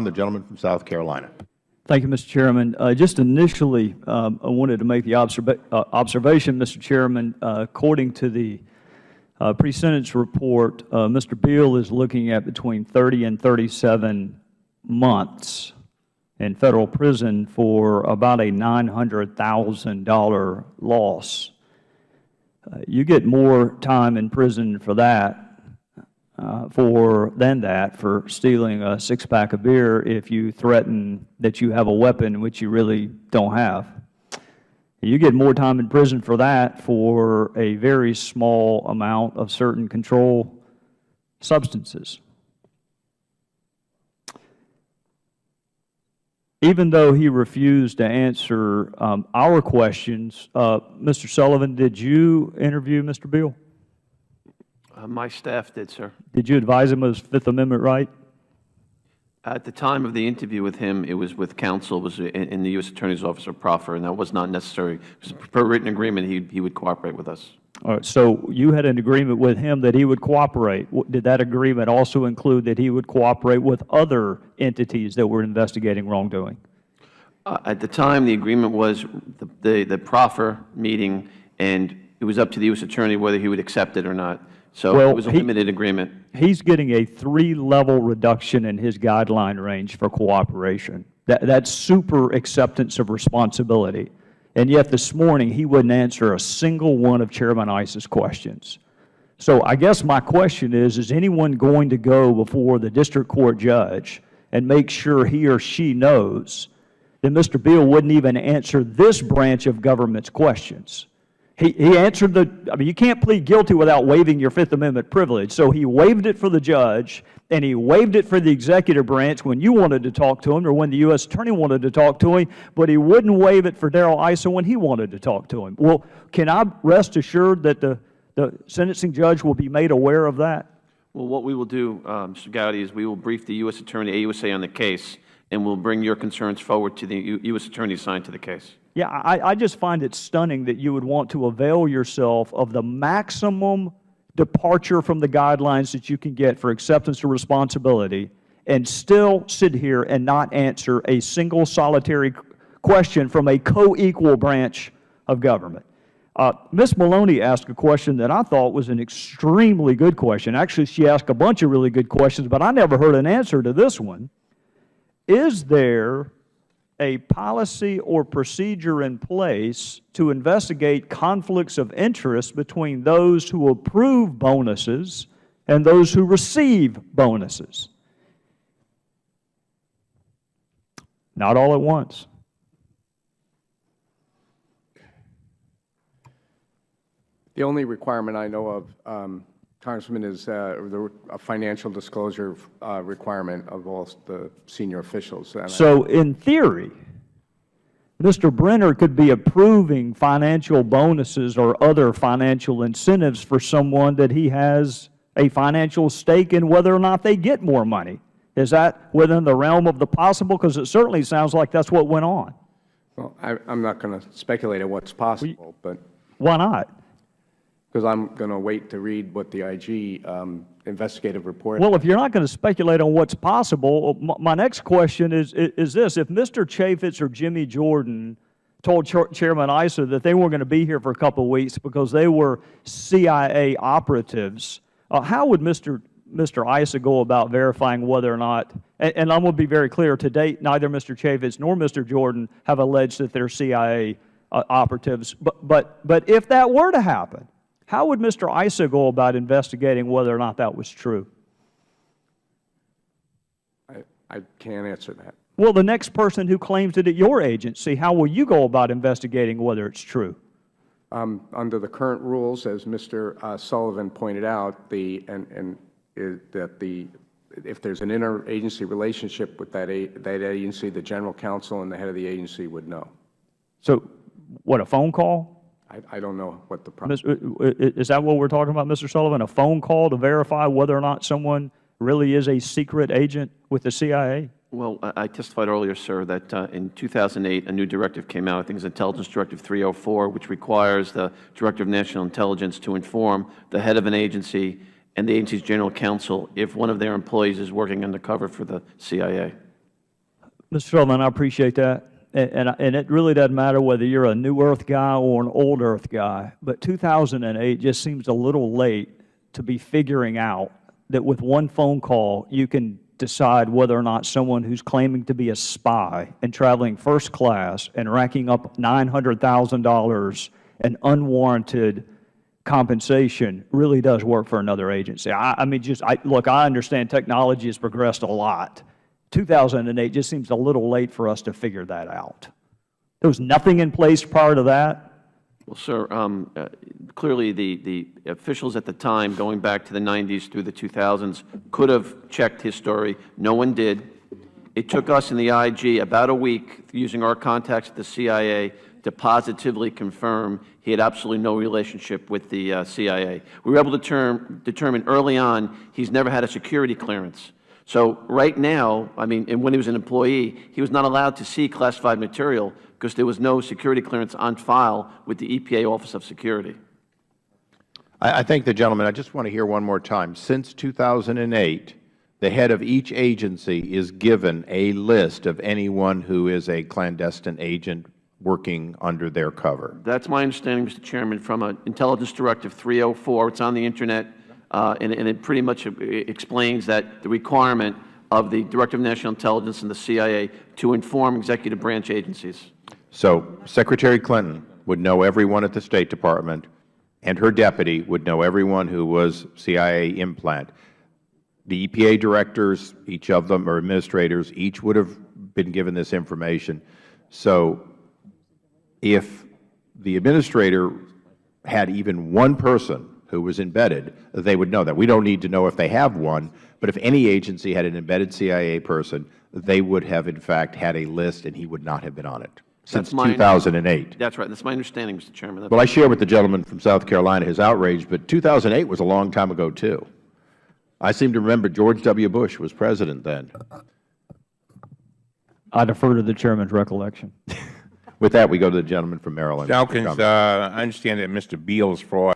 the gentleman from South Carolina. Thank you, Mr. Chairman. Just initially, I wanted to make the observation, Mr. Chairman, according to the pre-sentence report, Mr. Beal is looking at between 30 and 37 months in Federal prison for about a $900,000 loss. You get more time in prison for that, for stealing a six-pack of beer if you threaten that you have a weapon, which you really don't have. You get more time in prison for that for a very small amount of certain controlled substances. Even though he refused to answer our questions, Mr. Sullivan, did you interview Mr. Beal? My staff did, sir. Did you advise him of his Fifth Amendment right? At the time of the interview with him, it was with counsel, it was in the U.S. Attorney's Office or proffer, and that was not necessary. Per written agreement, he would cooperate with us. All right, so you had an agreement with him that he would cooperate. Did that agreement also include that he would cooperate with other entities that were investigating wrongdoing? At the time, the agreement was the proffer meeting, and it was up to the U.S. Attorney whether he would accept it or not. So it was a limited agreement. He's getting a 3-level reduction in his guideline range for cooperation. That's super acceptance of responsibility. And yet this morning, he wouldn't answer a single one of Chairman Iss's questions. So I guess my question is anyone going to go before the district court judge and make sure he or she knows that Mr. Beal wouldn't even answer this branch of government's questions? He answered I mean, you can't plead guilty without waiving your Fifth Amendment privilege. So he waived it for the judge, and he waived it for the executive branch when you wanted to talk to him or when the U.S. Attorney wanted to talk to him, but he wouldn't waive it for Darrell Issa when he wanted to talk to him. Well, can I rest assured that the sentencing judge will be made aware of that? Well, what we will do, Mr. Gowdy, is we will brief the U.S. Attorney, AUSA, on the case, and we'll bring your concerns forward to the U.S. Attorney assigned to the case. Yeah, I just find it stunning that you would want to avail yourself of the maximum departure from the guidelines that you can get for acceptance of responsibility and still sit here and not answer a single solitary question from a co-equal branch of government. Ms. Maloney asked a question that I thought was an extremely good question. Actually, she asked a bunch of really good questions, but I never heard an answer to this one. Is there a policy or procedure in place to investigate conflicts of interest between those who approve bonuses and those who receive bonuses? Not all at once. The only requirement I know of, Congressman, is a financial disclosure requirement of all the senior officials. So in theory, Mr. Brenner could be approving financial bonuses or other financial incentives for someone that he has a financial stake in whether or not they get more money. Is that within the realm of the possible? Because it certainly sounds like that's what went on. Well, I'm not going to speculate on what's possible, but why not? Because I'm going to wait to read what the IG investigative report. Well, if you're not going to speculate on what's possible, my next question is this. If Mr. Chaffetz or Jimmy Jordan told Chairman Issa that they weren't going to be here for a couple of weeks because they were CIA operatives, how would Mr. Issa go about verifying whether or not, and I'm going to be very clear, to date, neither Mr. Chaffetz nor Mr. Jordan have alleged that they're CIA operatives, but if that were to happen, how would Mr. Issa go about investigating whether or not that was true? I can't answer that. Well, the next person who claims it at your agency, how will you go about investigating whether it's true? Under the current rules, as Mr. Sullivan pointed out, if there's an interagency relationship with that agency, the general counsel and the head of the agency would know. So, what, a phone call? I don't know what the process is. Is that what we're talking about, Mr. Sullivan? A phone call to verify whether or not someone really is a secret agent with the CIA? Well, I testified earlier, sir, that in 2008 a new directive came out, I think it's Intelligence Directive 304, which requires the Director of National Intelligence to inform the head of an agency and the agency's general counsel if one of their employees is working undercover for the CIA. Mr. Sullivan, I appreciate that. And it really doesn't matter whether you're a new earth guy or an old earth guy, but 2008 just seems a little late to be figuring out that with one phone call you can decide whether or not someone who's claiming to be a spy and traveling first class and racking up $900,000 in unwarranted compensation really does work for another agency. I mean, look, I understand technology has progressed a lot. 2008 just seems a little late for us to figure that out. There was nothing in place prior to that? Well, sir, clearly the officials at the time, going back to the 90s through the 2000s, could have checked his story. No one did. It took us in the IG about a week, using our contacts at the CIA, to positively confirm he had absolutely no relationship with the CIA. We were able to determine early on he's never had a security clearance. So right now, I mean, and when he was an employee, he was not allowed to see classified material because there was no security clearance on file with the EPA Office of Security. I thank the gentleman. I just want to hear one more time. Since 2008, the head of each agency is given a list of anyone who is a clandestine agent working under their cover. That's my understanding, Mr. Chairman, from Intelligence Directive 304. It's on the Internet, and it pretty much explains that the requirement of the Director of National Intelligence and the CIA to inform executive branch agencies. So Secretary Clinton would know everyone at the State Department, and her deputy would know everyone who was CIA implant. The EPA directors, each of them, or administrators, each would have been given this information. So if the administrator had even one person who was embedded, they would know that. We don't need to know if they have one, but if any agency had an embedded CIA person, they would have, in fact, had a list, and he would not have been on it since 2008. That's right. That's my understanding, Mr. Chairman. Well, I share with the gentleman from South Carolina his outrage, but 2008 was a long time ago, too. I seem to remember George W. Bush was president then. I defer to the Chairman's recollection. With that, we go to the gentleman from Maryland. Dawkins, I understand that Mr. Beal's fraud